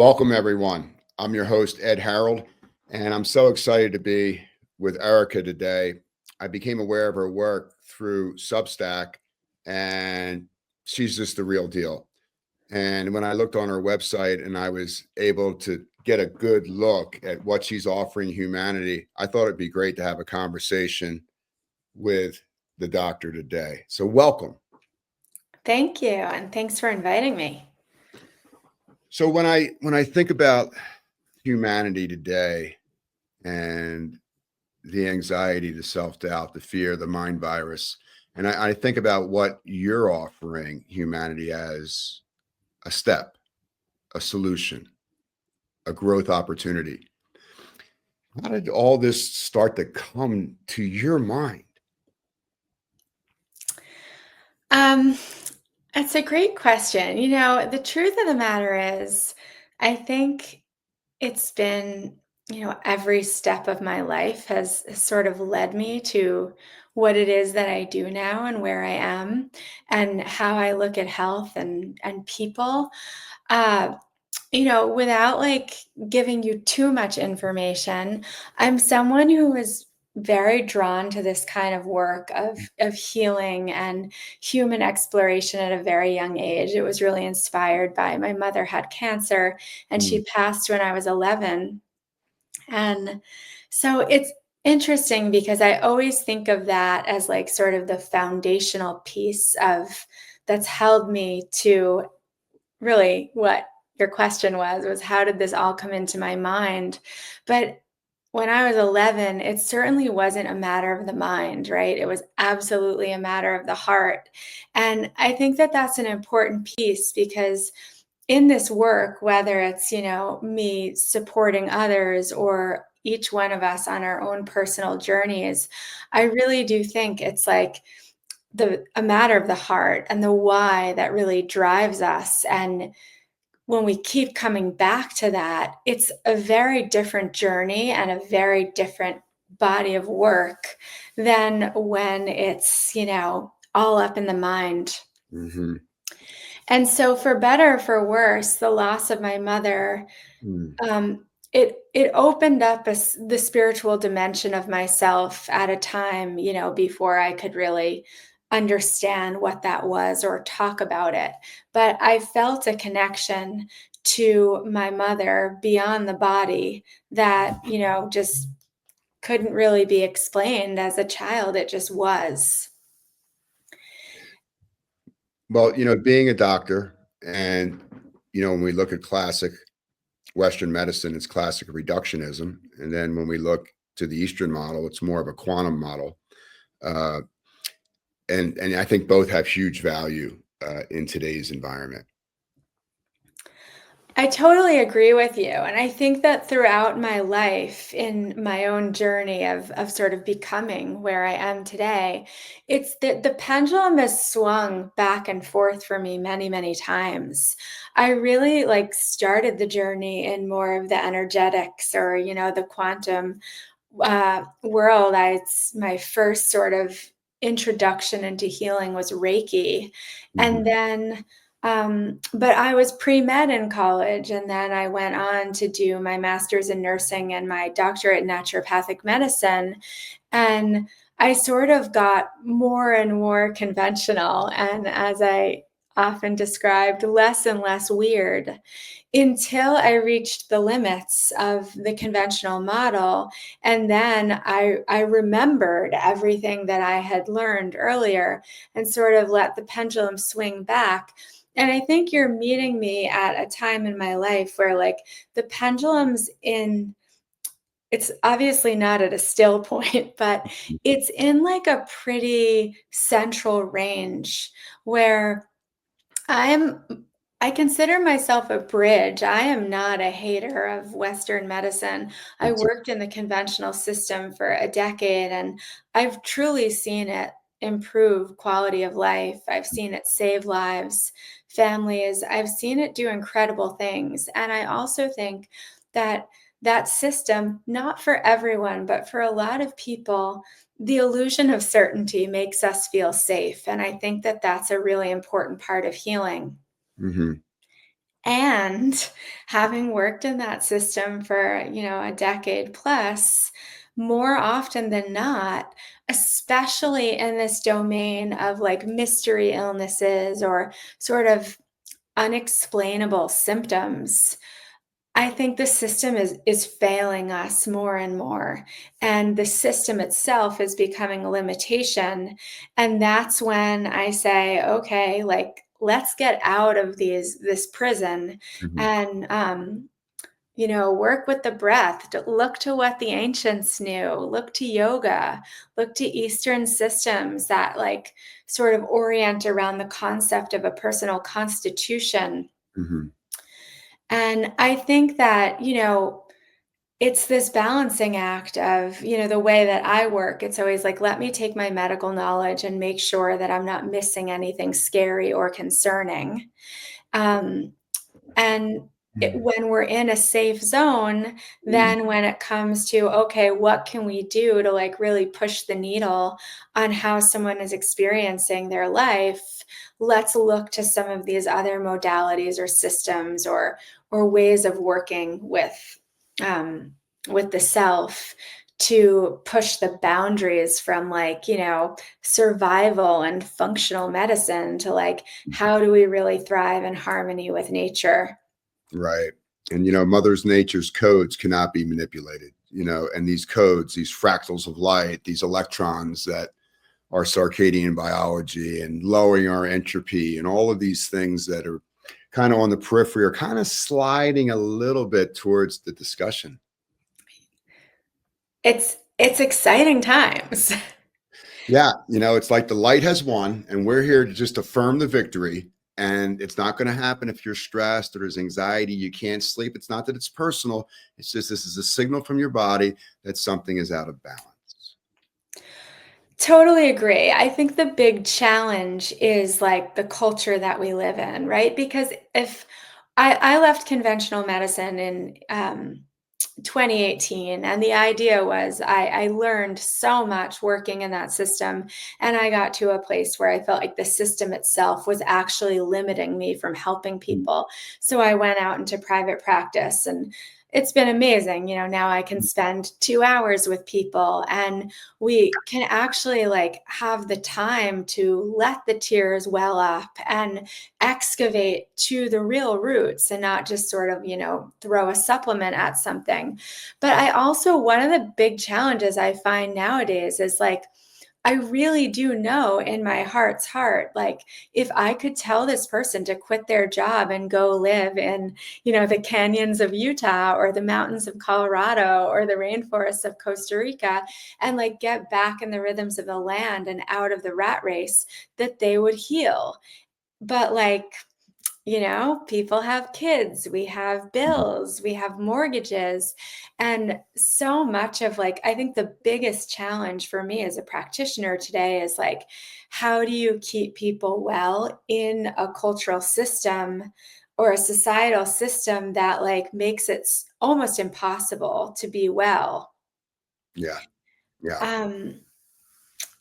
Welcome, everyone. I'm your host, Ed Harold, and I'm so excited to be with Erica today. I became aware of her work through Substack, and she's just the real deal. And when I looked on her website and I was able to get a good look at what she's offering humanity, I thought it'd be great to have a conversation with the doctor today. So, welcome. Thank you, and thanks for inviting me. So when I think about humanity today and the anxiety, the self-doubt, the fear, the mind virus, and I think about what you're offering humanity as a step, a solution, a growth opportunity. How did all this start to come to your mind? Um, it's a great question. The truth of the matter is, I think it's been, every step of my life has sort of led me to what it is that I do now and where I am and how I look at health and people. Uh, without like giving you too much information, I'm someone who is very drawn to this kind of work of healing and human exploration at a very young age. It was really inspired by my mother had cancer and Mm, she passed when I was 11. And so it's interesting because I always think of that as like sort of the foundational piece of that's held me to really what your question was how did this all come into my mind? But when I was 11, it certainly wasn't a matter of the mind, right? It was absolutely a matter of the heart. And I think that that's an important piece because in this work, whether it's, me supporting others or each one of us on our own personal journeys, I really do think it's like a matter of the heart and the why that really drives us. And when we keep coming back to that, it's a very different journey and a very different body of work than when it's, all up in the mind. hmm And so, for better or for worse, the loss of my mother, mm. it opened up the spiritual dimension of myself at a time, before I could really understand what that was or talk about it. But I felt a connection to my mother beyond the body that, just couldn't really be explained as a child. It just was. Well, being a doctor and, when we look at classic Western medicine, it's classic reductionism. And then when we look to the Eastern model, it's more of a quantum model. Uh, and I think both have huge value in today's environment. I totally agree with you. And I think that throughout my life, in my own journey of sort of becoming where I am today, it's that the pendulum has swung back and forth for me many, many times. I really like started the journey in more of the energetics or, the quantum world. My first sort of introduction into healing was Reiki. And Mhm. then but I was pre-med in college, and then I went on to do my master's in nursing and my doctorate in naturopathic medicine. And I sort of got more and more conventional, and as I often described, less and less weird until I reached the limits of the conventional model. And then I remembered everything that I had learned earlier and sort of let the pendulum swing back. And I think you're meeting me at a time in my life where like the pendulum's in, it's obviously not at a still point, but it's in like a pretty central range where I'm I consider myself a bridge. I am not a hater of Western medicine. I It's worked in the conventional system for a decade and I've truly seen it improve quality of life. I've seen it save lives, families. I've seen it do incredible things. And I also think that that system, not for everyone, but for a lot of people, the illusion of certainty makes us feel safe. And I think that that's a really important part of healing. mhm. And having worked in that system for, a decade plus, more often than not, especially in this domain of like mystery illnesses or sort of unexplainable symptoms, I think the system is failing us more and more, and the system itself is becoming a limitation. And that's when I say, okay, like let's get out of this prison Mhm. and work with the breath. Look to what the ancients knew. Look to yoga. Look to Eastern systems that like sort of orient around the concept of a personal constitution. Mhm. And I think that, it's this balancing act of, the way that I work. It's always like, let me take my medical knowledge and make sure that I'm not missing anything scary or concerning. Um, and Mhm. when we're in a safe zone, then when it comes to, okay, what can we do to like really push the needle on how someone is experiencing their life? Let's look to some of these other modalities or systems or ways of working um, with the self to push the boundaries from like, survival and functional medicine to like, how do we really thrive in harmony with nature? Right. And, Mother's Nature's codes cannot be manipulated, and these codes, these fractals of light, these electrons that are circadian biology and lowering our entropy and all of these things that are kind of on the periphery are kind of sliding a little bit towards the discussion. It's exciting times. Yeah, it's like the light has won, and we're here to just affirm the victory. And it's not going to happen if you're stressed or there's anxiety, you can't sleep. It's not that it's personal. It's just this is a signal from your body that something is out of balance. Totally agree. I think the big challenge is like the culture that we live in, right? Because if I left conventional medicine in 2018, and the idea was I learned so much working in that system, and I got to a place where I felt like the system itself was actually limiting me from helping Mm, people. So I went out into private practice, and it's been amazing. Now I can mm, spend 2 hours with people, and we can actually like have the time to let the tears well up and excavate to the real roots and not just sort of, throw a supplement at something. But I also, one of the big challenges I find nowadays is like, I really do know in my heart's heart, like if I could tell this person to quit their job and go live in, the canyons of Utah or the mountains of Colorado or the rainforests of Costa Rica and like get back in the rhythms of the land and out of the rat race, that they would heal. But like, people have kids, we have mm. bills, we have mortgages. And so much of like, I think the biggest challenge for me as a practitioner today is like, how do you keep people well in a cultural system or a societal system that like makes it almost impossible to be well? Yeah, yeah. Um,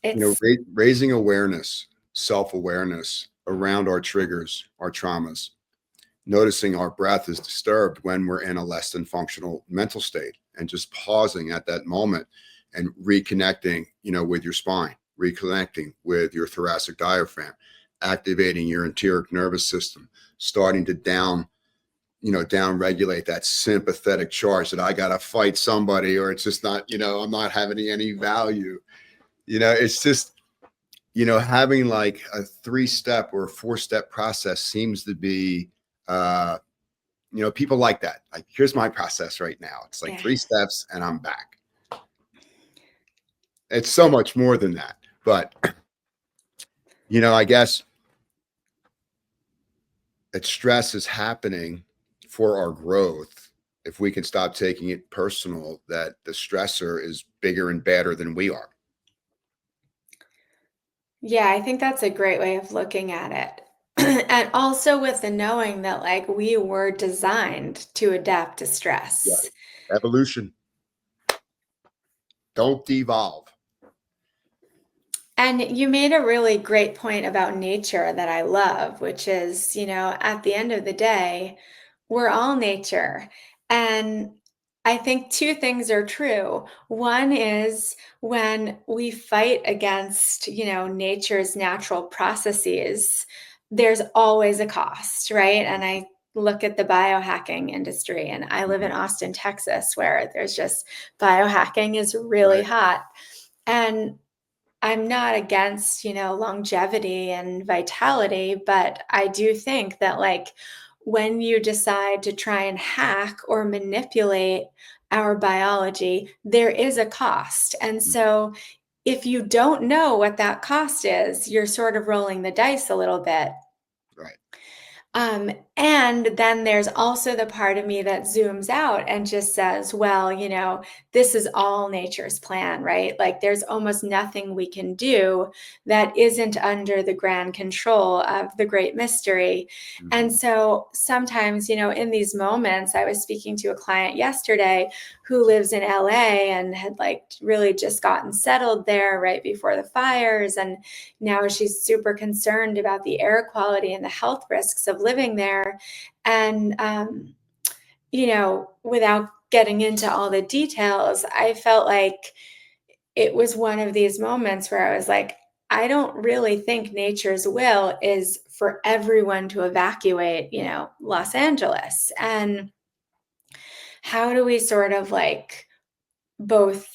it's Raising awareness, self-awareness around our triggers, our traumas, noticing our breath is disturbed when we're in a less than functional mental state, and just pausing at that moment and reconnecting, with your spine, reconnecting with your thoracic diaphragm, activating your enteric nervous system, starting to down regulate that sympathetic charge that I got to fight somebody, or it's just not, I'm not having any value. It's just, having like a 3-step or a 4-step process seems to be, people like that. Like, here's my process right now. It's like yeah. 3 steps and I'm back. It's so much more than that. But, I guess that stress is happening for our growth. If we can stop taking it personal, that the stressor is bigger and badder than we are. Yeah, I think that's a great way of looking at it. And also with the knowing that like we were designed to adapt to stress. Right. Evolution. Don't devolve. And you made a really great point about nature that I love, which is, at the end of the day, we're all nature. And I think two things are true. One is when we fight against, nature's natural processes, there's always a cost, right? And I look at the biohacking industry, and I live in Mhm. Austin, Texas, where there's just biohacking is really Right. hot. And I'm not against, longevity and vitality, but I do think that like when you decide to try and hack or manipulate our biology, there is a cost. And Mhm. so if you don't know what that cost is, you're sort of rolling the dice a little bit. Right. And then there's also the part of me that zooms out and just says, well, this is all nature's plan, right? Like there's almost nothing we can do that isn't under the grand control of the great mystery. And Mhm. so sometimes, in these moments, I was speaking to a client yesterday who lives in LA and had like really just gotten settled there right before the fires. And now she's super concerned about the air quality and the health risks of living there. And, without getting into all the details, I felt like it was one of these moments where I was like, I don't really think nature's will is for everyone to evacuate, Los Angeles. And how do we sort of like both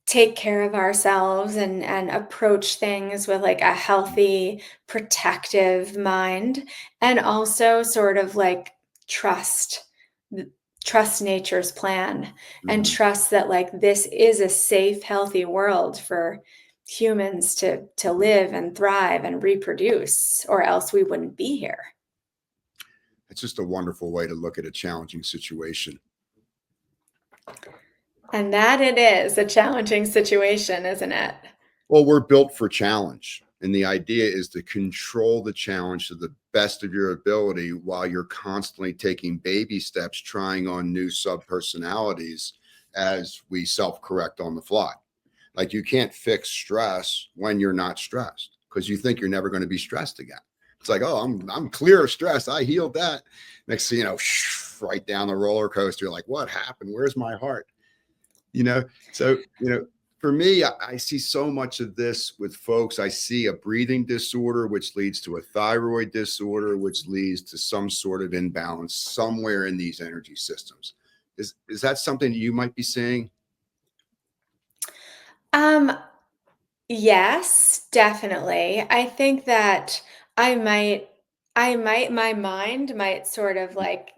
take care of ourselves and approach things with like a healthy protective mind, and also sort of like trust trust nature's plan, and Mhm. trust that like this is a safe healthy world for humans to live and thrive and reproduce, or else we wouldn't be here. It's just a wonderful way to look at a challenging situation. And that it is a challenging situation, isn't it? Well, we're built for challenge. And the idea is to control the challenge to the best of your ability while you're constantly taking baby steps, trying on new sub personalities as we self correct on the fly. Like you can't fix stress when you're not stressed because you think you're never going to be stressed again. It's like, oh, I'm clear of stress. I healed that. Next thing you know, right down the roller coaster. You're like, what happened? Where's my heart? So for me, I see so much of this with folks. I see a breathing disorder which leads to a thyroid disorder which leads to some sort of imbalance somewhere in these energy systems. Is that something you might be seeing? um Yes, definitely. I think that I might my mind might sort of like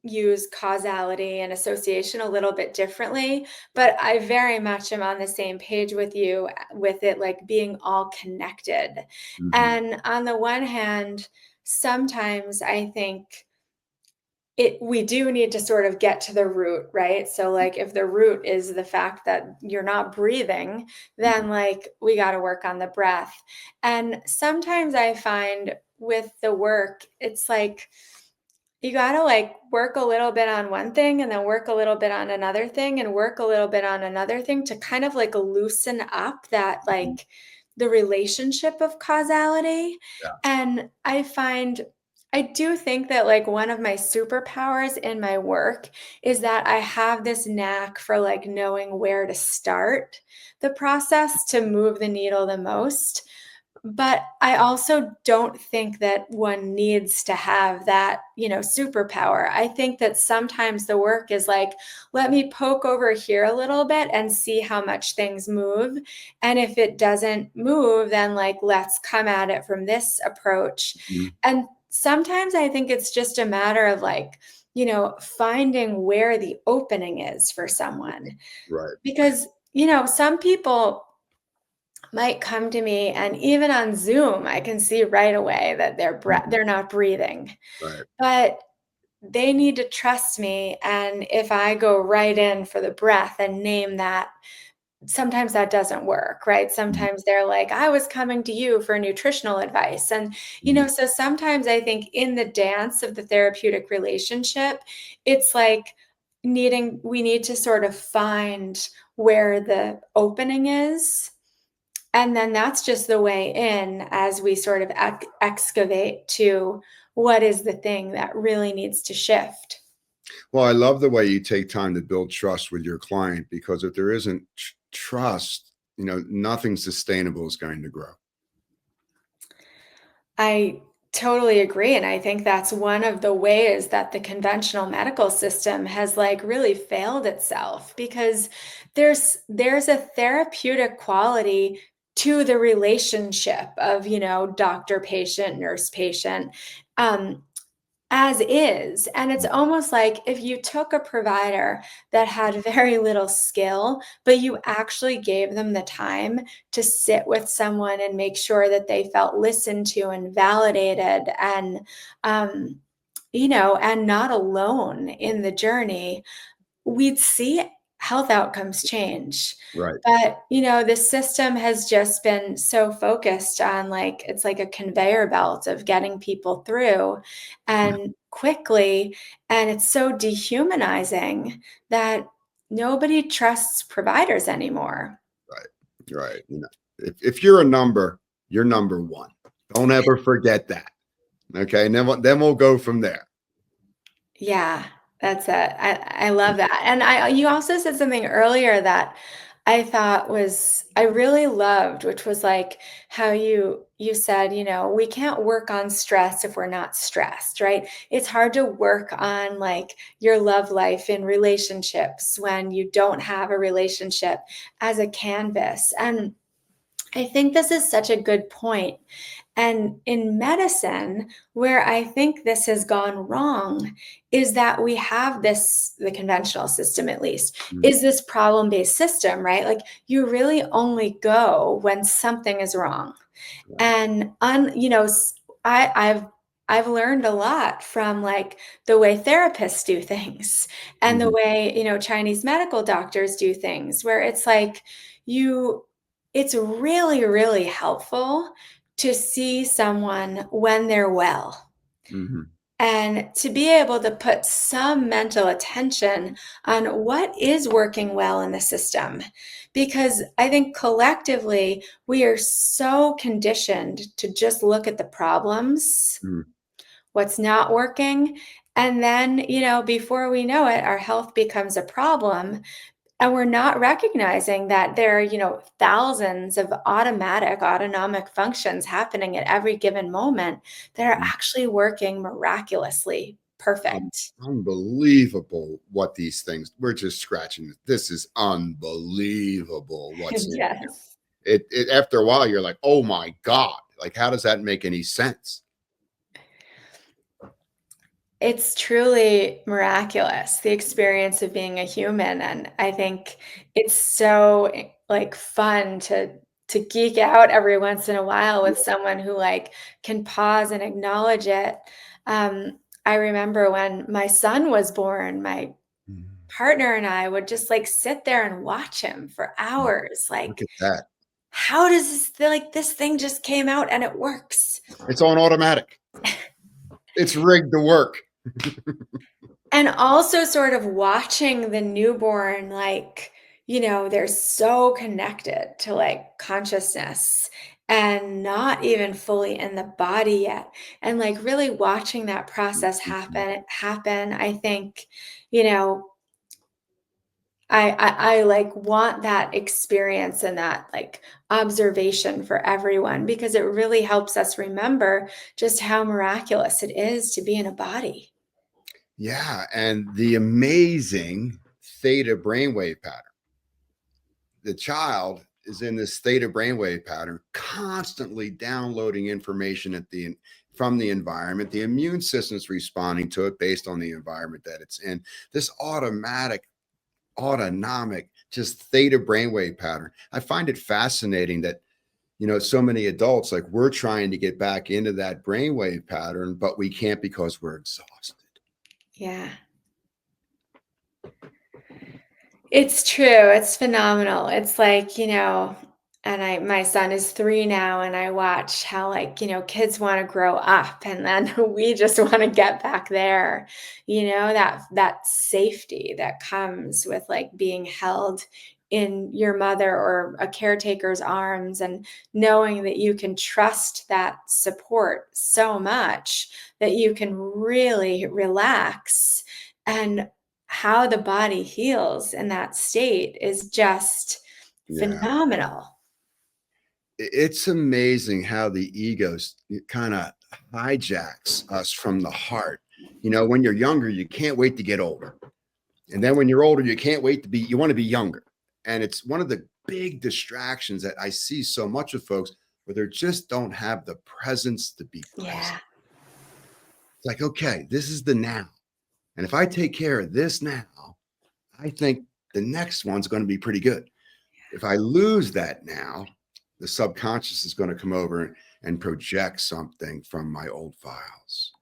use causality and association a little bit differently, but I very much am on the same page with you with it like being all connected. Mhm. And on the one hand, sometimes I think we do need to sort of get to the root, right? So like if the root is the fact that you're not breathing, then Mhm. like we got to work on the breath. And sometimes I find with the work, it's like you got to like work a little bit on one thing and then work a little bit on another thing and work a little bit on another thing to kind of like loosen up that Mhm. like the relationship of causality. Yeah. And I do think that like one of my superpowers in my work is that I have this knack for like knowing where to start the process to move the needle the most. But I also don't think that one needs to have that, superpower. I think that sometimes the work is like, let me poke over here a little bit and see how much things move. And if it doesn't move, then like, let's come at it from this approach. Mhm. And sometimes I think it's just a matter of like, finding where the opening is for someone. Right. Because, some people might come to me, and even on Zoom I can see right away that Mhm. they're not breathing, Right. but they need to trust me. And if I go right in for the breath and name that, sometimes that doesn't work, right? Mhm. Sometimes they're like, I was coming to you for nutritional advice. And Mhm. so sometimes I think in the dance of the therapeutic relationship, it's like we need to sort of find where the opening is, And then that's just the way in as we sort of excavate to what is the thing that really needs to shift. Well, I love the way you take time to build trust with your client, because if there isn't trust, nothing sustainable is going to grow. I totally agree. And I think that's one of the ways that the conventional medical system has like really failed itself because there's a therapeutic quality to the relationship of, doctor patient, nurse patient. Um, as is. And it's almost like if you took a provider that had very little skill, but you actually gave them the time to sit with someone and make sure that they felt listened to and validated um, and not alone in the journey, we'd see health outcomes change. Right. But, the system has just been so focused on like, it's like a conveyor belt of getting people through and quickly. And it's so dehumanizing that nobody trusts providers anymore. Right. Right. If you're a number, you're number one. Don't ever forget that. Okay. And then we'll go from there. Yeah, that's it. I love that. And you also said something earlier that I thought was I really loved, which was like how you said, we can't work on stress if we're not stressed, right? It's hard to work on like your love life in relationships when you don't have a relationship as a canvas. And I think this is such a good point. And in medicine, where I think this has gone wrong is that we have this, the conventional system at least, Mm. is this problem based system, right? Like you really only go when something is wrong. Right. And, I've learned a lot from like the way therapists do things and the Mhm. way, Chinese medical doctors do things, where it's like you, it's really, really helpful to see someone when they're well Mhm. and to be able to put some mental attention on what is working well in the system. Because I think collectively, we are so conditioned to just look at the problems, Mm. what's not working. And then, before we know it, our health becomes a problem and we're not recognizing that there are, thousands of autonomic functions happening at every given moment that are Mm. actually working miraculously perfect. Unbelievable what these things, we're just scratching. This is unbelievable what's in here. Yes. It after a while, you're like, oh my God, like, how does that make any sense? It's truly miraculous, the experience of being a human, and I think it's so, like, fun to geek out every once in a while with someone who, like, can pause and acknowledge it. I remember when my son was born, my Mhm. partner and I would just, like, sit there and watch him for hours, Look like, at that. "How does this thing just came out and it works?" It's on automatic. It's rigged to work. And also sort of watching the newborn, like, they're so connected to like consciousness and not even fully in the body yet. And like really watching that process Mhm. happen, I think, you know, I like want that experience and that like observation for everyone because it really helps us remember just how miraculous it is to be in a body. Yeah, and the amazing theta brainwave pattern. The child is in this theta brainwave pattern, constantly downloading information from the environment. The immune system is responding to it based on the environment that it's in. This autonomic, just theta brainwave pattern. I find it fascinating that so many adults, like, we're trying to get back into that brainwave pattern, but we can't because we're exhausted. Yeah. It's true, it's phenomenal. It's like, and my son is 3 now, and I watch how, like, kids wanna grow up, and then we just wanna get back there, that safety that comes with, like, being held in your mother or a caretaker's arms, and knowing that you can trust that support so much that you can really relax. And how the body heals in that state is just Yeah. phenomenal. It's amazing how the ego kind of hijacks us from the heart. When you're younger, you can't wait to get older. And then when you're older, you can't wait you want to be younger. And it's one of the big distractions that I see so much of folks where they just don't have the presence to be present. Yeah. It's like, okay, this is the now. And if I take care of this now, I think the next one's going to be pretty good. If I lose that now, the subconscious is going to come over and project something from my old files.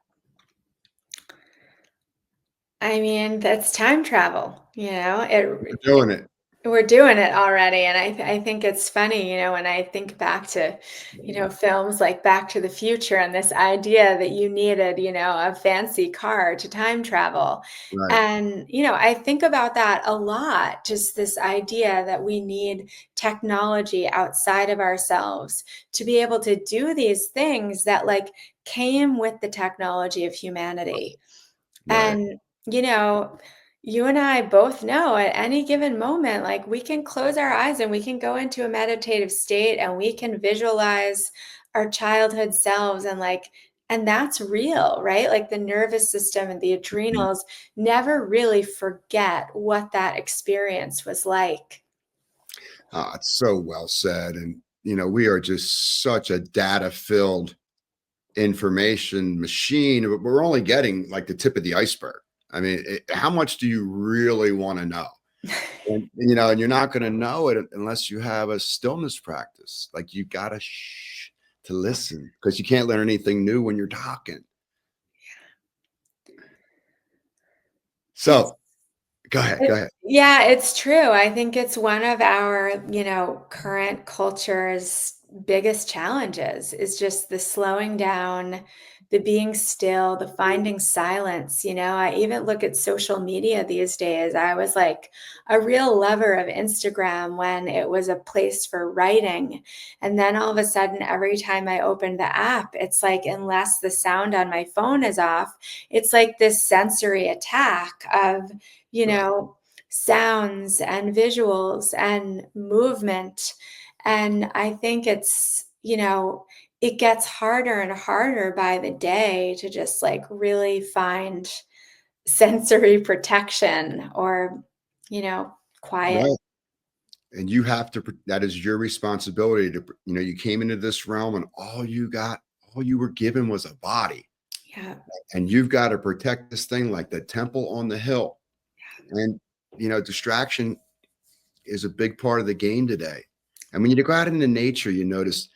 I mean, that's time travel, We're doing it. we're doing it already. And I think it's funny, when I think back to, films like Back to the Future and this idea that you needed, a fancy car to time travel. Right. And, I think about that a lot, just this idea that we need technology outside of ourselves to be able to do these things that like came with the technology of humanity. Right. And, you and I both know at any given moment, like we can close our eyes and we can go into a meditative state and we can visualize our childhood selves and that's real, right? Like the nervous system and the Mhm. adrenals never really forget what that experience was like. It's so well said. And, we are just such a data filled information machine, but we're only getting like the tip of the iceberg. I mean, how much do you really want to know? And you're not going to know it unless you have a stillness practice. Like you got to to listen because you can't learn anything new when you're talking. It's So go ahead. Go ahead. Yeah, it's true. I think it's one of our, current culture's biggest challenges is just the slowing down, the being still, the finding silence. I even look at social media these days. I was like a real lover of Instagram when it was a place for writing. And then all of a sudden, every time I open the app, it's like, unless the sound on my phone is off, it's like this sensory attack of, you Right. know, sounds and visuals and movement. And I think it gets harder and harder by the day to just like really find sensory protection or, quiet. Right. And you have to, that is your responsibility to, you came into this realm and all you were given was a body. Yeah. And you've got to protect this thing like the temple on the hill. And, distraction is a big part of the game today. And when you go out into nature, you notice,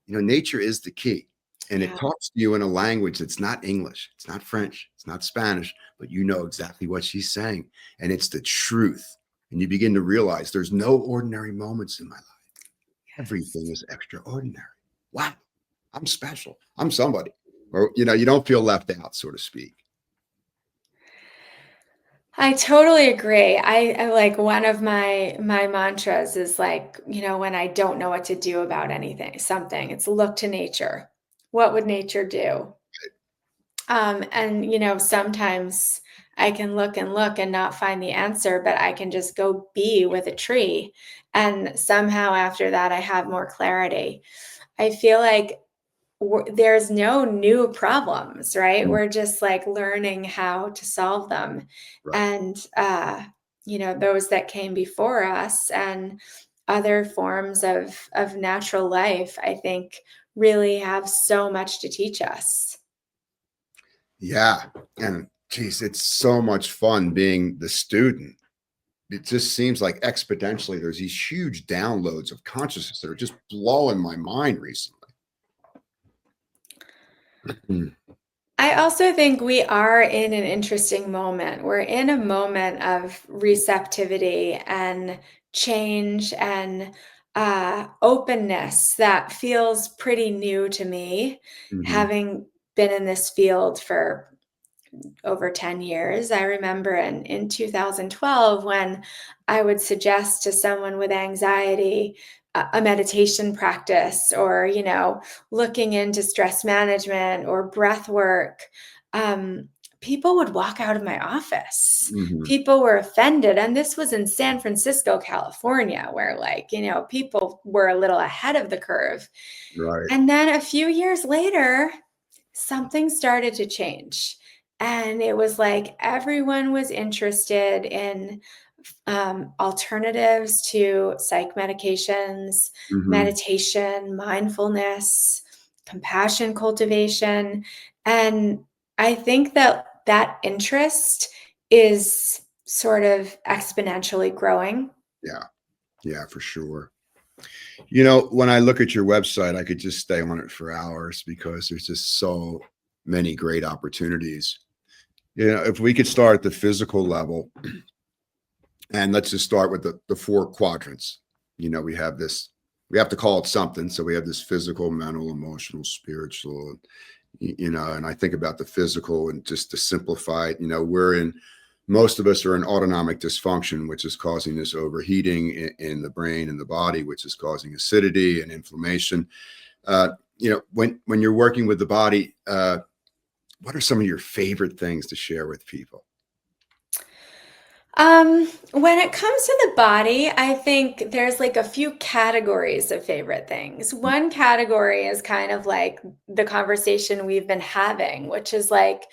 nature is the key. And it Yeah. talks to you in a language that's not English, it's not French, it's not Spanish, but you know exactly what she's saying. And it's the truth. And you begin to realize there's no ordinary moments in my life. Everything is extraordinary. Wow, I'm special. I'm somebody. Or, you don't feel left out, so to speak. I totally agree. I like one of my mantras is like, when I don't know what to do about something, it's look to nature. What would nature do? And sometimes I can look and look and not find the answer, but I can just go be with a tree. And somehow after that, I have more clarity. I feel like there's no new problems, right? Mm. We're just like learning how to solve them. Right. And, those that came before us and other forms of natural life, I think really have so much to teach us. Yeah. And geez, it's so much fun being the student. It just seems like exponentially there's these huge downloads of consciousness that are just blowing my mind recently. Mm. I also think we are in an interesting moment. We're in a moment of receptivity and change and openness that feels pretty new to me, Mhm. having been in this field for over 10 years. I remember in 2012 when I would suggest to someone with anxiety a meditation practice, or, looking into stress management or breath work. People would walk out of my office. Hmm. People were offended. And this was in San Francisco, California, where, people were a little ahead of the curve. Right. And then a few years later, something started to change. And it was like everyone was interested in alternatives to psych medications, Hmm. meditation, mindfulness, compassion cultivation. And I think that that interest is sort of exponentially growing. Yeah. Yeah, for sure. When I look at your website, I could just stay on it for hours because there's just so many great opportunities. If we could start at the physical level, and let's just start with the four quadrants. We have this, we have to call it something. So we have this physical, mental, emotional, spiritual, and I think about the physical, and just to simplify it, most of us are in autonomic dysfunction, which is causing this overheating in the brain and the body, which is causing acidity and inflammation. When you're working with the body, what are some of your favorite things to share with people? When it comes to the body, I think there's like a few categories of favorite things. One category is kind of like the conversation we've been having, which is like,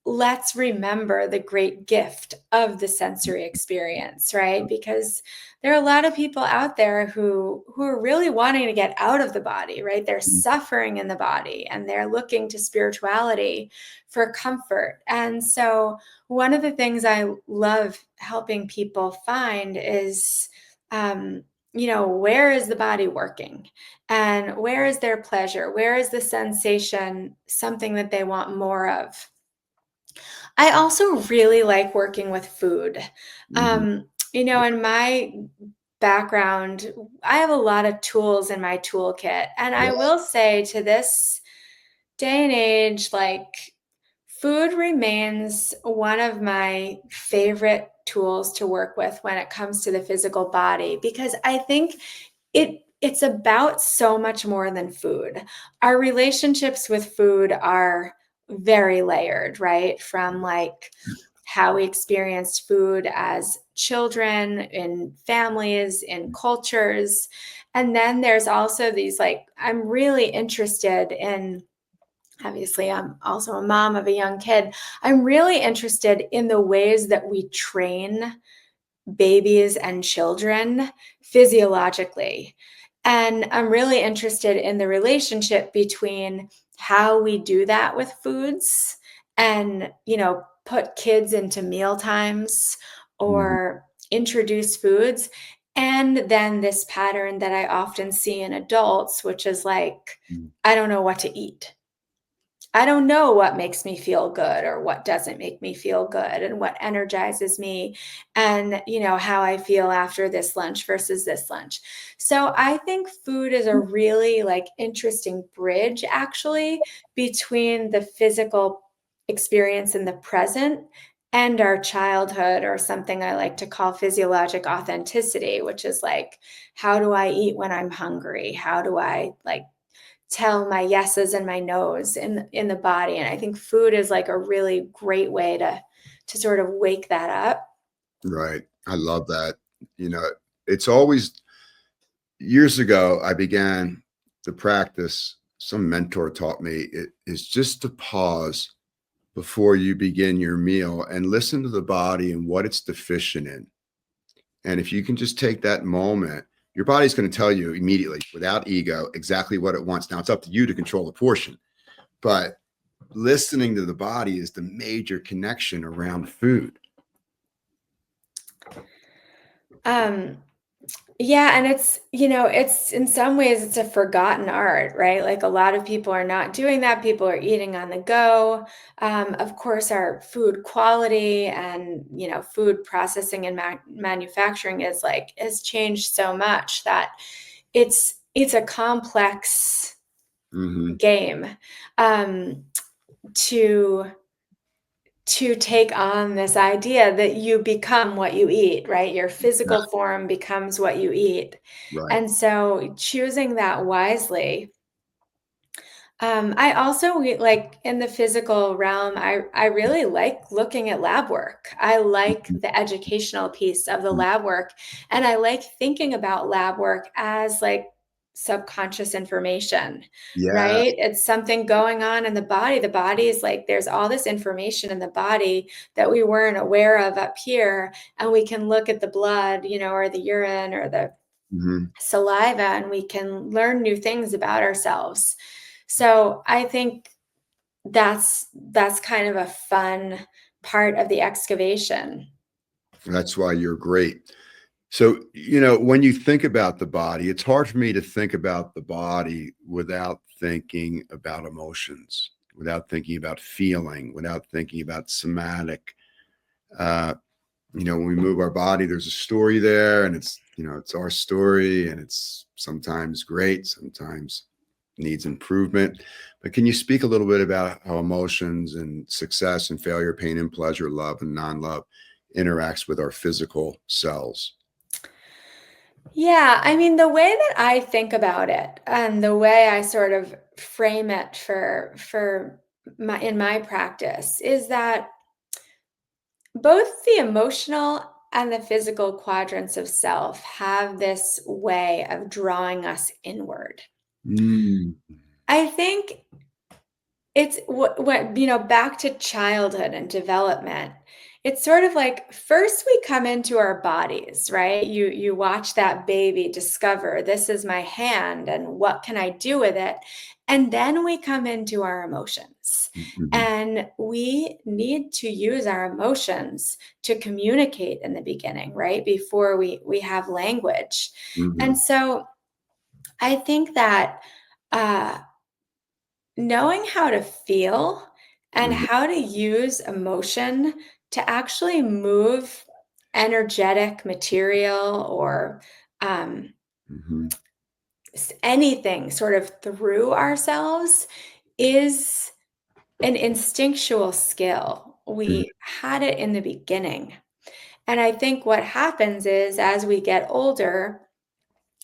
let's remember the great gift of the sensory experience, right? Because there are a lot of people out there who are really wanting to get out of the body, right? They're suffering in the body and they're looking to spirituality for comfort. And so one of the things I love helping people find is where is the body working, and where is their pleasure, where is the sensation something that they want more of. I also really like working with food. Mhm. In my background, I have a lot of tools in my toolkit. And I Yeah. will say, to this day and age, like, food remains one of my favorite tools to work with when it comes to the physical body, because I think it's about so much more than food. Our relationships with food are very layered, right? From like how we experienced food as children, in families, in cultures. And then there's also these, like, I'm really interested in, obviously, I'm also a mom of a young kid. I'm really interested in the ways that we train babies and children physiologically. And I'm really interested in the relationship between how we do that with foods and, put kids into meal times Mhm. or introduce foods. And then this pattern that I often see in adults, which is like, Mhm. I don't know what to eat. I don't know what makes me feel good or what doesn't make me feel good, and what energizes me, and, how I feel after this lunch versus this lunch. So I think food is a really, like, interesting bridge, actually, between the physical experience in the present and our childhood, or something I like to call physiologic authenticity, which is like, how do I eat when I'm hungry? How do I, like, tell my yeses and my nos in the body? And I think food is like a really great way to sort of wake that up. Right. I love that. You know, it's always years ago, I began the practice. Some mentor taught me it is just to pause before you begin your meal and listen to the body and what it's deficient in. And if you can just take that moment, your body's going to tell you immediately, without ego, exactly what it wants. Now, it's up to you to control the portion, but listening to the body is the major connection around food. um yeah, and it's in some ways it's a forgotten art, right? Like, a lot of people are not doing that. People are eating on the go. Of course, our food quality and, food processing and manufacturing is like has changed so much that it's a complex Hmm. game, um, to to take on this idea that you become what you eat, right? Your Yeah. physical form becomes what you eat. Right. And so choosing that wisely. I also like in the physical realm, I really like looking at lab work. I like Mhm. the educational piece of the lab work. And I like thinking about lab work as like subconscious information, Yeah. right? It's something going on in the body. The body is like there's all this information in the body that we weren't aware of up here. And we can look at the blood, or the urine or the Mhm. saliva, and we can learn new things about ourselves. So I think that's kind of a fun part of the excavation. That's why you're great. So, when you think about the body, it's hard for me to think about the body without thinking about emotions, without thinking about feeling, without thinking about somatic. Uh, when we move our body, there's a story there, and it's our story, and it's sometimes great, sometimes needs improvement. But can you speak a little bit about how emotions and success and failure, pain and pleasure, love and non-love interacts with our physical cells? Yeah, I mean, the way that I think about it and the way I sort of frame it for my in my practice is that both the emotional and the physical quadrants of self have this way of drawing us inward. Mm. I think it's what back to childhood and development. It's sort of like first we come into our bodies, right? You watch that baby discover this is my hand and what can I do with it? And then we come into our emotions. Mhm. And we need to use our emotions to communicate in the beginning, right? Before we have language. And Mhm. so I think that uh knowing how to feel and Mhm. how to use emotion to actually move energetic material or um, Mhm. anything sort of through ourselves is an instinctual skill. Mhm. We had it in the beginning. And I think what happens is as we get older,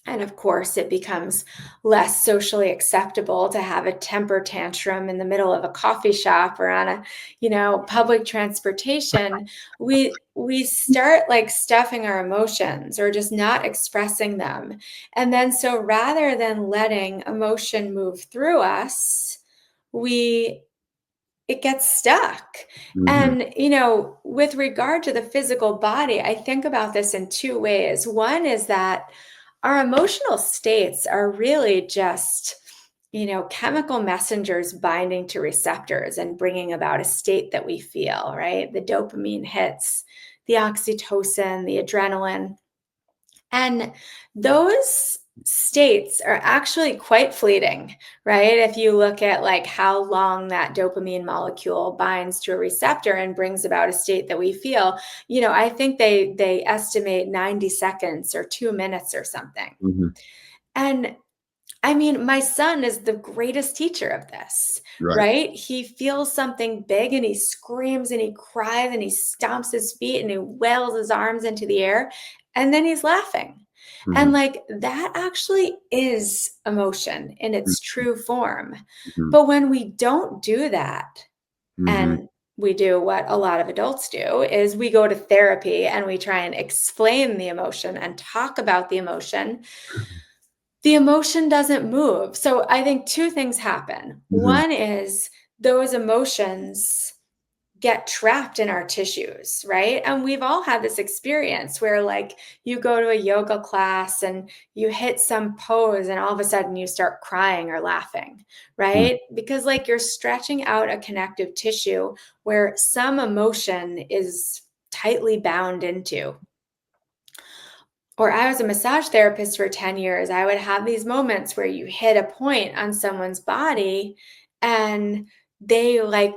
and of course, it becomes less socially acceptable to have a temper tantrum in the middle of a coffee shop or on a, public transportation. We start like stuffing our emotions or just not expressing them. And then so rather than letting emotion move through us, we it gets stuck. Mhm. And, with regard to the physical body, I think about this in two ways. One is that our emotional states are really just, chemical messengers binding to receptors and bringing about a state that we feel, right? The dopamine hits, the oxytocin, the adrenaline. And those states are actually quite fleeting, right? If you look at like how long that dopamine molecule binds to a receptor and brings about a state that we feel, I think they estimate 90 seconds or 2 minutes or something. Mhm. And I mean, my son is the greatest teacher of this, Right. right? He feels something big and he screams and he cries and he stomps his feet and he wails his arms into the air and then he's laughing. And Mhm. like that actually is emotion in its true form. Mhm. But when we don't do that, Mhm. and we do what a lot of adults do is we go to therapy and we try and explain the emotion and talk about the emotion, the emotion doesn't move. So I think two things happen. Mhm. One is those emotions get trapped in our tissues, right? And we've all had this experience where, like, you go to a yoga class and you hit some pose, and all of a sudden you start crying or laughing, Mhm. right? Because, like, you're stretching out a connective tissue where some emotion is tightly bound into. Or I was a massage therapist for 10 years. I would have these moments where you hit a point on someone's body and they're like,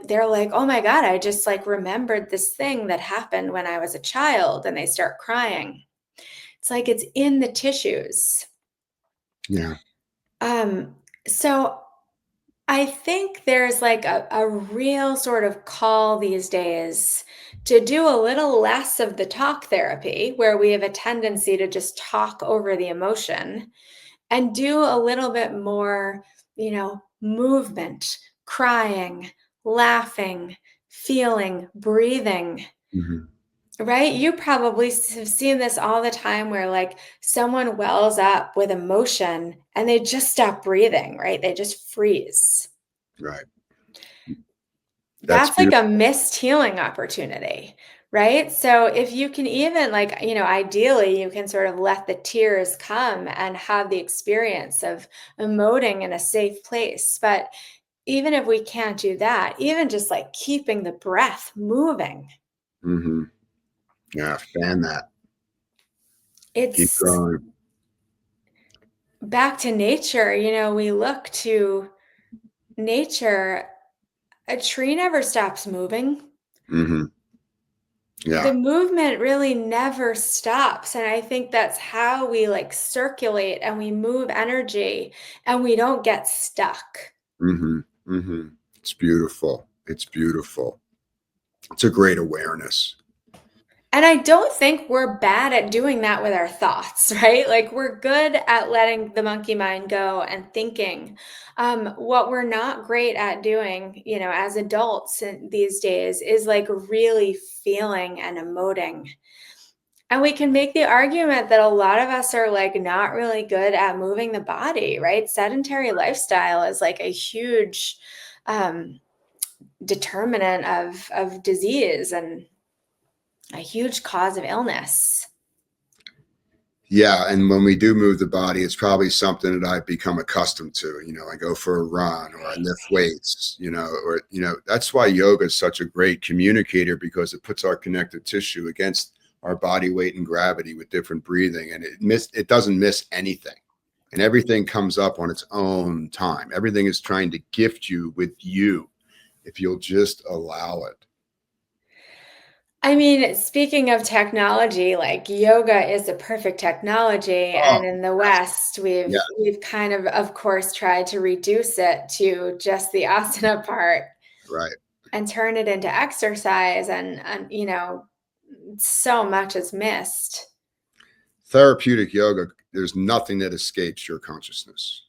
"Oh my god, I just like remembered this thing that happened when I was a child," and they start crying. It's like it's in the tissues. Yeah. Um so I think there's like a real sort of call these days to do a little less of the talk therapy, where we have a tendency to just talk over the emotion, and do a little bit more, movement, crying, laughing, feeling, breathing. Mhm. Right? You probably have seen this all the time where like someone wells up with emotion and they just stop breathing, right? They just freeze. Right. That's That's like a beautiful. missed healing opportunity, right? So if you can even like, ideally you can sort of let the tears come and have the experience of emoting in a safe place. But even if we can't do that, even just like keeping the breath moving, Mhm. Yeah, fan that. Keep it's going. back to nature. We look to nature. A tree never stops moving. Mhm. The Yeah. movement really never stops, and I think that's how we, like, circulate and we move energy, and we don't get stuck. Mhm. Mhm. It's beautiful. It's beautiful. It's a great awareness. And I don't think we're bad at doing that with our thoughts, right? Like, we're good at letting the monkey mind go and thinking. What we're not great at doing, as adults these days is, like, really feeling and emoting. And we can make the argument that a lot of us are like not really good at moving the body, right? Sedentary lifestyle is like a huge um, determinant of disease and a huge cause of illness. Yeah, and when we do move the body, it's probably something that I've become accustomed to. I go for a run or I Right. lift weights, or that's why yoga is such a great communicator because it puts our connective tissue against our body weight and gravity with different breathing, and it doesn't miss anything. And everything comes up on its own time. Everything is trying to gift you with you if you'll just allow it. I mean, speaking of technology, like yoga is a perfect technology, Oh, and in the yes. West, Yeah, we've kind of course, tried to reduce it to just the asana part right. and turn it into exercise, and so much is missed. Therapeutic yoga, there's nothing that escapes your consciousness.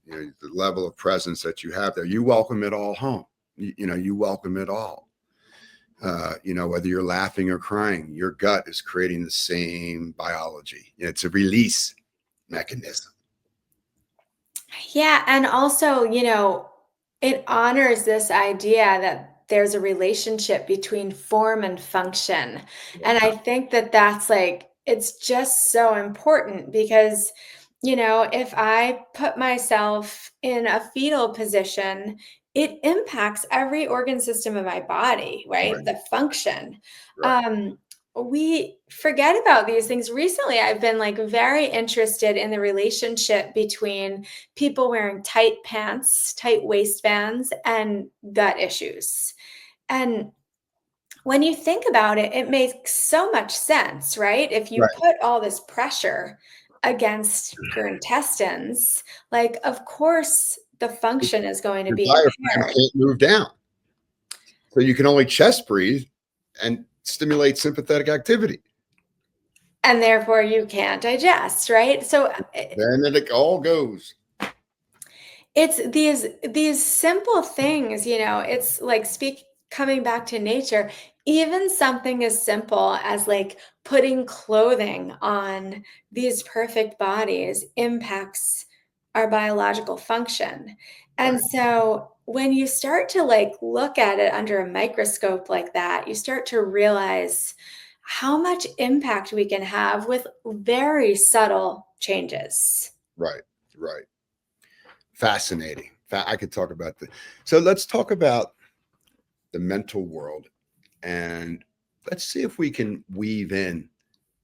The level of presence that you have there, you welcome it all home. You welcome it all. Whether you're laughing or crying, your gut is creating the same biology. It's a release mechanism. Yeah, and also, it honors this idea that there's a relationship between form and function. And I think that that's like, it's just so important because, if I put myself in a fetal position, it impacts every organ system of my body, right? Right, The function. right, Um, we forget about these things. Recently, I've been like very interested in the relationship between people wearing tight pants, tight waistbands, and gut issues. And when you think about it, it makes so much sense, right? If you right. put all this pressure against your intestines, like, of course, the function is going to Your be diaphragm impaired. can't move down, so you can only chest breathe and stimulate sympathetic activity. And therefore, you can't digest, right? So Then it all goes. it's these simple things, it's like speak coming back to nature, even something as simple as like putting clothing on these perfect bodies impacts our biological function. And Right, so when you start to like look at it under a microscope like that, you start to realize how much impact we can have with very subtle changes. right, right. Fascinating. I could talk about the. So let's talk about the mental world, and let's see if we can weave in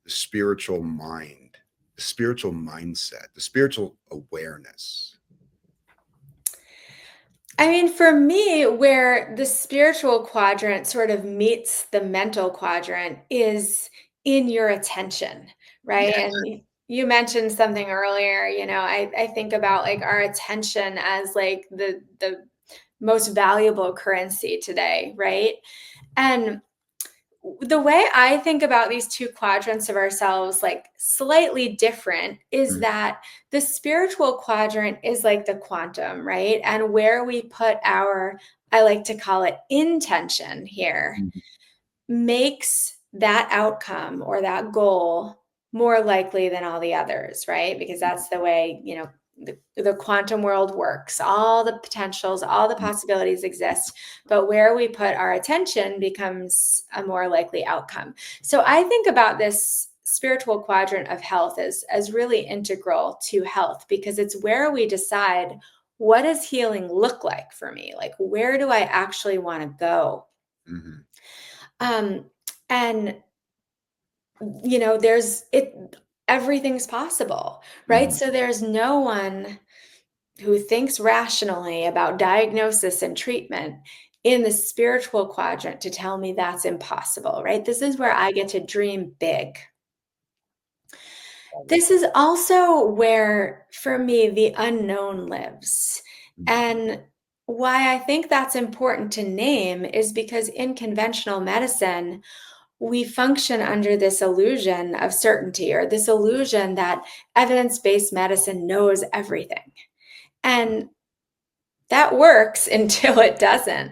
the spiritual mind, the spiritual mindset, the spiritual awareness. I mean, for me, where the spiritual quadrant sort of meets the mental quadrant is in your attention, right? Yeah. And you mentioned something earlier, I think about like our attention as like the most valuable currency today, right? And the way I think about these two quadrants of ourselves, like slightly different, is Mhm. that the spiritual quadrant is like the quantum, right? And where we put our, I like to call it intention here, Mhm. makes that outcome or that goal more likely than all the others, right? Because that's the way, the quantum world works. All the potentials, all the possibilities exist, but where we put our attention becomes a more likely outcome. So I think about this spiritual quadrant of health as really integral to health, because it's where we decide, what does healing look like for me? Like, where do I actually want to go? Mhm. Um, and everything's possible, right? Mhm. So there's no one who thinks rationally about diagnosis and treatment in the spiritual quadrant to tell me that's impossible, right? This is where I get to dream big. This is also where, for me, the unknown lives. Mhm. And why I think that's important to name is because in conventional medicine, we function under this illusion of certainty, or this illusion that evidence-based medicine knows everything. And that works until it doesn't.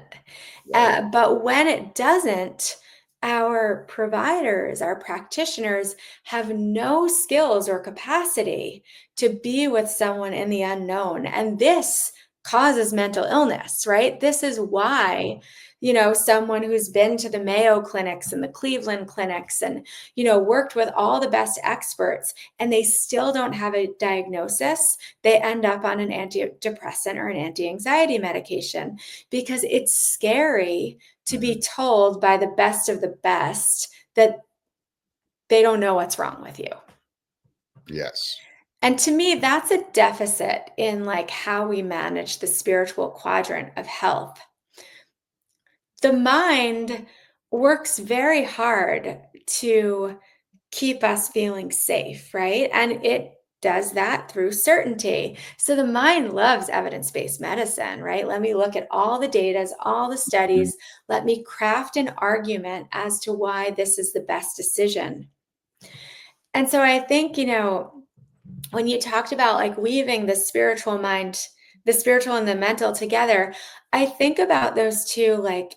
Right. But when it doesn't, our providers, our practitioners have no skills or capacity to be with someone in the unknown. And this causes mental illness, right? This is why, someone who's been to the Mayo clinics and the Cleveland clinics and, worked with all the best experts, and they still don't have a diagnosis, they end up on an antidepressant or an anti-anxiety medication, because it's scary to Mhm. be told by the best of the best that they don't know what's wrong with you. Yes. And to me, that's a deficit in like how we manage the spiritual quadrant of health. The mind works very hard to keep us feeling safe, right? And it does that through certainty. So the mind loves evidence-based medicine, right? Let me look at all the data, all the Mhm. studies. Let me craft an argument as to why this is the best decision. And so I think, when you talked about like weaving the spiritual mind, the spiritual and the mental together, I think about those two like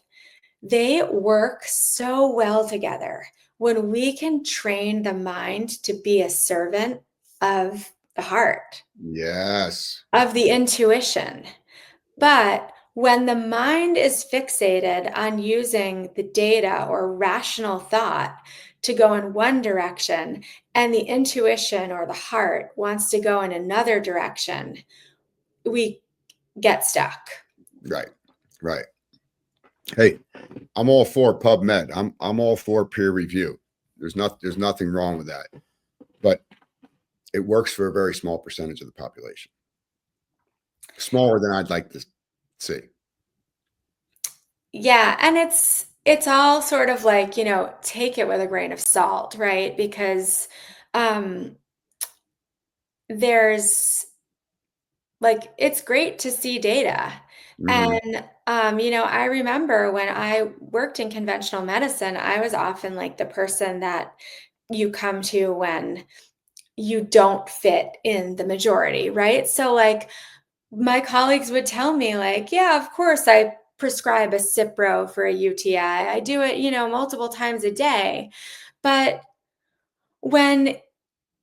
they work so well together when we can train the mind to be a servant of the heart, Yes. of the intuition. But when the mind is fixated on using the data or rational thought to go in one direction, and the intuition or the heart wants to go in another direction, we get stuck. Right. Right. Hey, I'm all for PubMed. I'm all for peer review. There's nothing wrong with that. But it works for a very small percentage of the population. Smaller than I'd like to see. Yeah, and it's all sort of like, take it with a grain of salt, right? Because um there's like it's great to see data. Mhm. And I remember when I worked in conventional medicine, I was often like the person that you come to when you don't fit in the majority, right? So like my colleagues would tell me like, yeah, of course I prescribe a Cipro for a UTI. I do it, multiple times a day. But when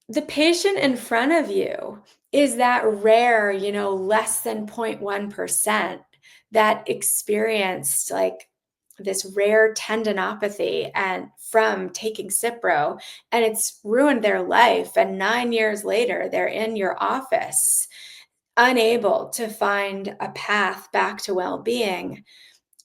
the patient in front of you is that rare, less than 0.1% that experienced like this rare tendinopathy and from taking Cipro, and it's ruined their life. And 9 years later, they're in your office, unable to find a path back to well-being.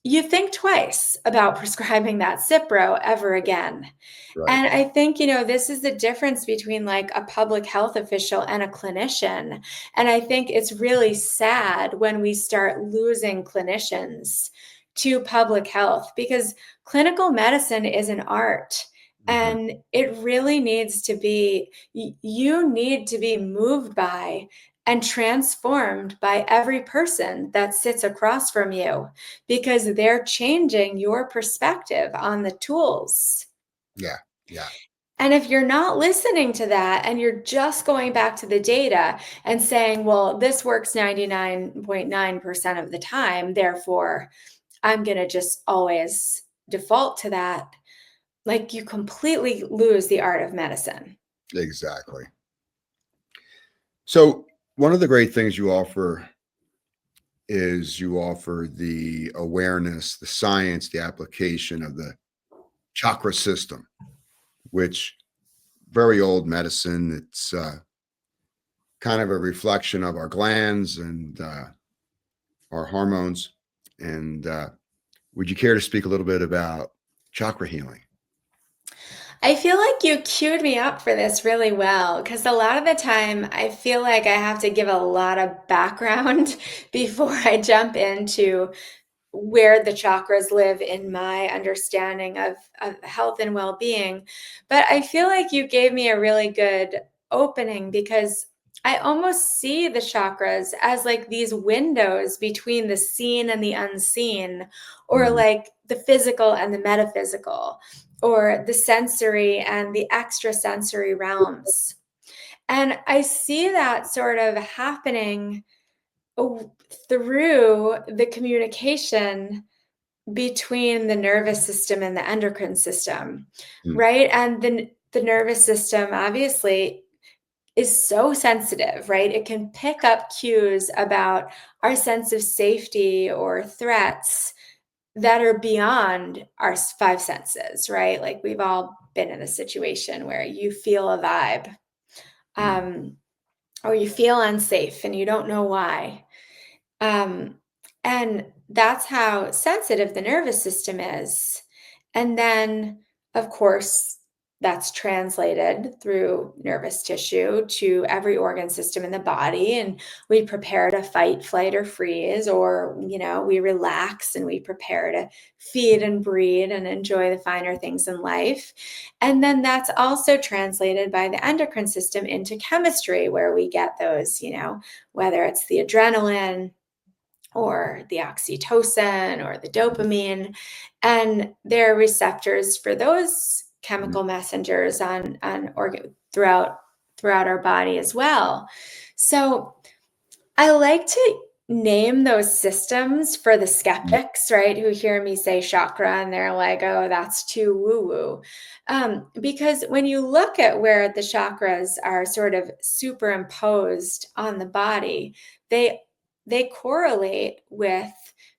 You think twice about prescribing that Cipro ever again. Right. And I think, this is the difference between like a public health official and a clinician. And I think it's really sad when we start losing clinicians to public health, because clinical medicine is an art. And it really needs to be, you need to be moved by and transformed by every person that sits across from you, because they're changing your perspective on the tools. Yeah. Yeah. And if you're not listening to that and you're just going back to the data and saying, well, this works 99.9% of the time, therefore I'm going to just always default to that, like, you completely lose the art of medicine. Exactly. So one of the great things you offer is you offer the awareness, the science, the application of the chakra system, which very old medicine. It's kind of a reflection of our glands and our hormones. And would you care to speak a little bit about chakra healing? I feel like you queued me up for this really well, because a lot of the time I feel like I have to give a lot of background before I jump into where the chakras live in my understanding of health and well-being. But I feel like you gave me a really good opening, because I almost see the chakras as like these windows between the seen and the unseen, or Mhm. like the physical and the metaphysical, or the sensory and the extrasensory realms. And I see that sort of happening through the communication between the nervous system and the endocrine system, Mm. right? And the nervous system obviously is so sensitive, right? It can pick up cues about our sense of safety or threats that are beyond our five senses, right? Like, we've all been in a situation where you feel a vibe, Mm. um, or you feel unsafe and you don't know why. Um, and that's how sensitive the nervous system is. And then, of course, that's translated through nervous tissue to every organ system in the body. And we prepare to fight, flight, or freeze, or, we relax and we prepare to feed and breed and enjoy the finer things in life. And then that's also translated by the endocrine system into chemistry, where we get those, whether it's the adrenaline or the oxytocin or the dopamine, and there are receptors for those Mm. chemical messengers on organ throughout our body as well. So I like to name those systems for the Mm. skeptics, right, who hear me say chakra and they're like, oh, that's too woo-woo. Because when you look at where the chakras are sort of superimposed on the body, they they correlate with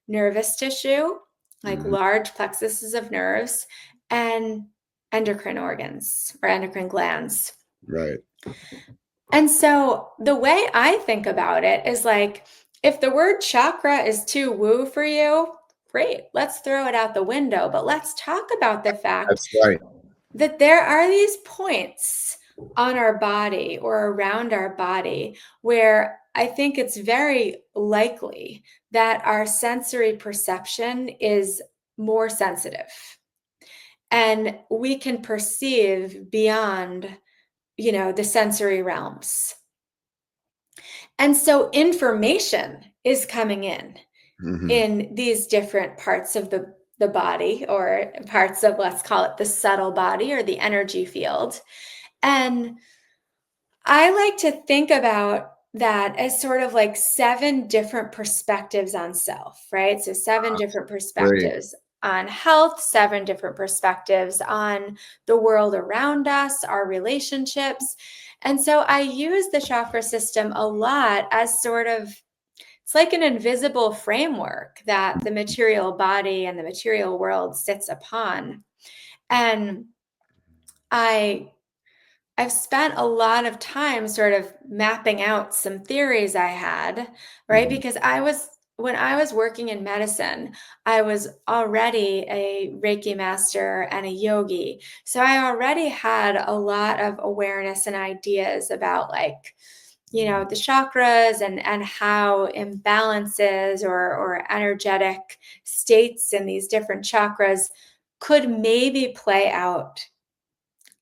nervous tissue, like Mhm. large plexuses of nerves, and endocrine organs or endocrine glands. Right. And so the way I think about it is like, if the word chakra is too woo for you, great, let's throw it out the window. But let's talk about the fact That's right. that there are these points on our body or around our body where I think it's very likely that our sensory perception is more sensitive and we can perceive beyond, the sensory realms. And so information is coming Mhm. in these different parts of the body, or parts of, let's call it, the subtle body or the energy field. And I like to think about that as sort of like seven different perspectives on self, right? So, seven different Great. perspectives on health, seven different perspectives on the world around us, our relationships. And so I use the chakra system a lot as sort of, it's like an invisible framework that the material body and the material world sits upon. And I I've spent a lot of time sort of mapping out some theories I had, right? Mhm. Because when I was working in medicine, I was already a Reiki master and a yogi. So I already had a lot of awareness and ideas about, like, the chakras and how imbalances or energetic states in these different chakras could maybe play out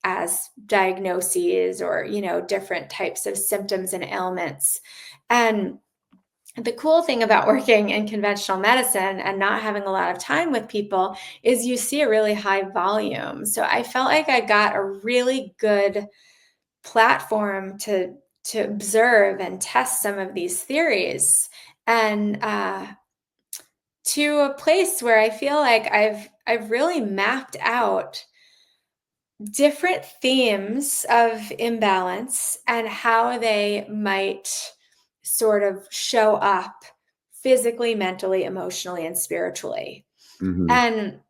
as diagnoses or, different types of symptoms and ailments. And the cool thing about working in conventional medicine and not having a lot of time with people is you see a really high volume. So I felt like I got a really good platform to observe and test some of these theories, and to a place where I feel like I've really mapped out different themes of imbalance and how they might sort of show up physically, mentally, emotionally, and spiritually. Mm-hmm. And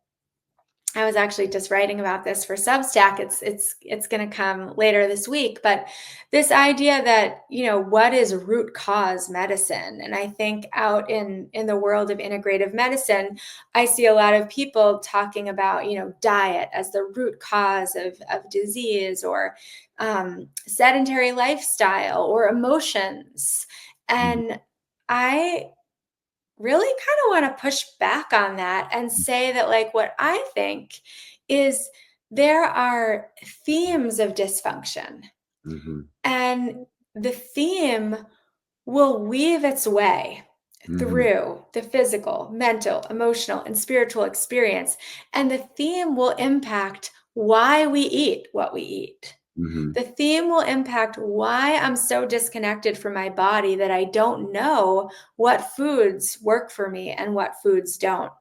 I was actually just writing about this for Substack. It's going to come later this week, but this idea that, what is root cause medicine? And I think out in the world of integrative medicine, I see a lot of people talking about, diet as the root cause of disease, or sedentary lifestyle, or emotions. And I really kind of want to push back on that and say that, like, what I think is there are themes of dysfunction, Mm-hmm. and the theme will weave its way Mm-hmm. through the physical, mental, emotional, and spiritual experience. And the theme will impact why we eat what we eat. Mm-hmm. The theme will impact why I'm so disconnected from my body that I don't know what foods work for me and what foods don't.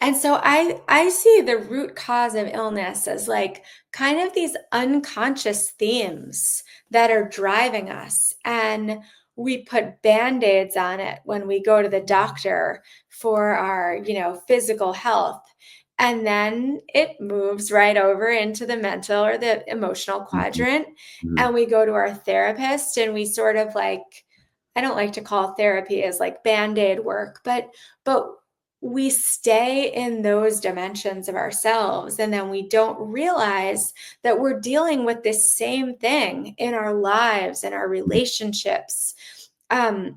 And so I see the root cause of illness as like kind of these unconscious themes that are driving us. And we put band-aids on it when we go to the doctor for our, physical health. And then it moves right over into the mental or the emotional Mm-hmm. quadrant. Mm-hmm. And we go to our therapist, and we sort of like, I don't like to call therapy as like band-aid work, but we stay in those dimensions of ourselves, and then we don't realize that we're dealing with this same thing in our lives and our relationships. And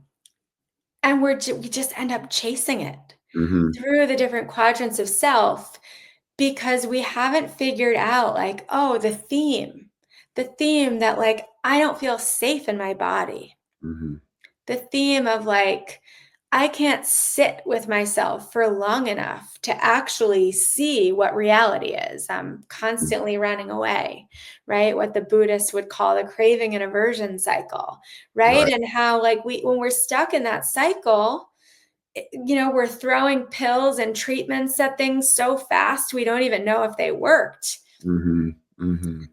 we just end up chasing it Mm-hmm. through the different quadrants of self, because we haven't figured out, like, oh, the theme that, like, I don't feel safe in my body, Mm-hmm. the theme of, like, I can't sit with myself for long enough to actually see what reality is. I'm constantly running away, right? What the Buddhists would call the craving and aversion cycle, right? Right. And how, like, when we're stuck in that cycle, we're throwing pills and treatments at things so fast we don't even know if they worked. Mm-hmm. Mm-hmm.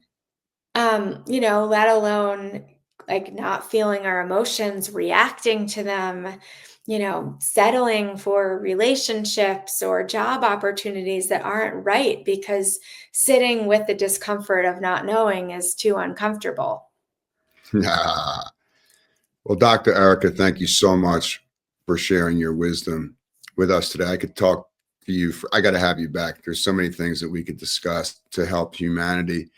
Let alone like not feeling our emotions, reacting to them, settling for relationships or job opportunities that aren't right because sitting with the discomfort of not knowing is too uncomfortable. Well, Dr. Erica, thank you so much for sharing your wisdom with us today. I could talk to you I got to have you back. There's so many things that we could discuss to help humanity.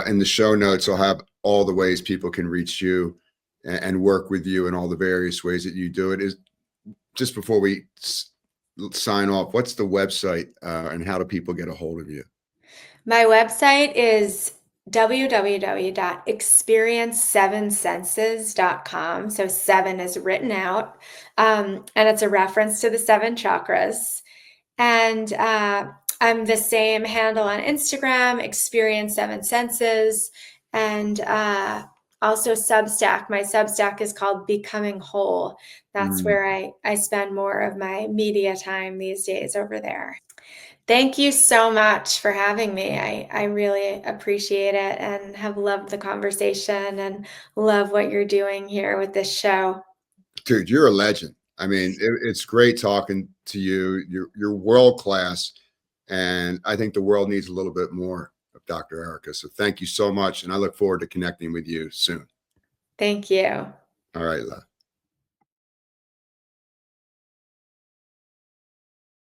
In the show notes, I'll have all the ways people can reach you and work with you, and all the various ways that you do it. Is just before we sign off, what's the website, and how do people get a hold of you? My website is www.experience7senses.com. So 7 is written out, and it's a reference to the 7 chakras. And I'm the same handle on Instagram, Experience 7 Senses, and also Substack. My Substack is called Becoming Whole. That's Mm. where I spend more of my media time these days, over there. Thank you so much for having me. I really appreciate it and have loved the conversation and love what you're doing here with this show. Dude, you're a legend. I mean, it's great talking to you. You're world class, and I think the world needs a little bit more of Dr. Erica. So thank you so much, and I look forward to connecting with you soon. Thank you. All right, love.